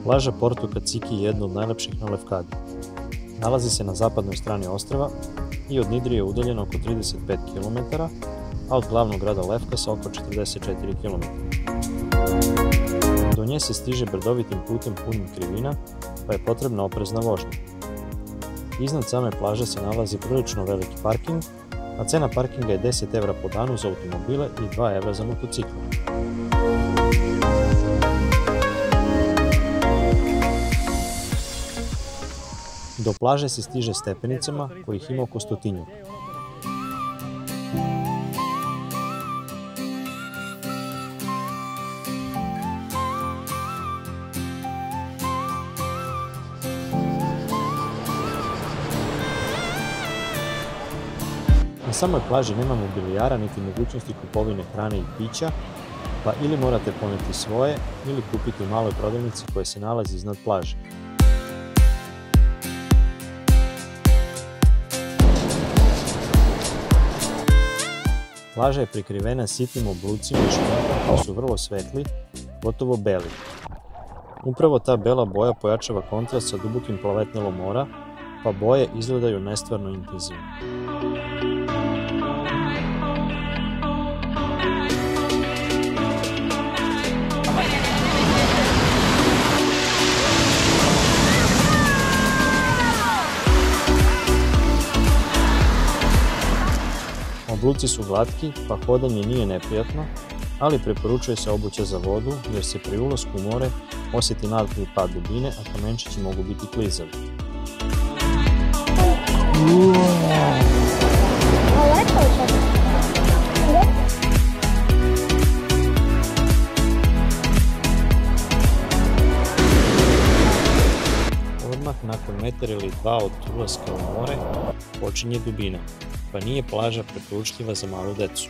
Plaža Porto Kaciki je jedna od najlepših na Lefkadi. Nalazi se na zapadnoj strani ostrva i od Nidrije je udaljena oko 35 km, a od glavnog grada Lefkasa oko 44 km. Do nje se stiže brdovitim putem punim krivina, pa je potrebna oprezna vožnja. Iznad same plaže se nalazi prilično veliki parking, a cena parkinga je 10 € po danu za automobile i 2 € za motocikle. Do plaže se stiže stepenicama, kojih ima oko 100. Na samoj plaži nema mobilijara niti mogućnosti kupovine hrane i pića, pa ili morate poneti svoje ili kupiti u maloj prodavnici koja se nalazi iznad plaže. Plaža je prikrivena sitnim oblucima i šminkom koji su vrlo svetli, gotovo beli. Upravo ta bela boja pojačava kontrast sa dubokim plavetnelom mora, pa boje izgledaju nestvarno intenzivno. Obluci su glatki, pa hodanje nije neprijatno, ali preporučuje se obuća za vodu jer se pri ulasku u more osjeti nagli pad dubine, a kamenčići mogu biti klizavi. Odmah nakon metar ili dva od ulaska u more počinje dubina, pa nije plaža preporučljiva za malu decu.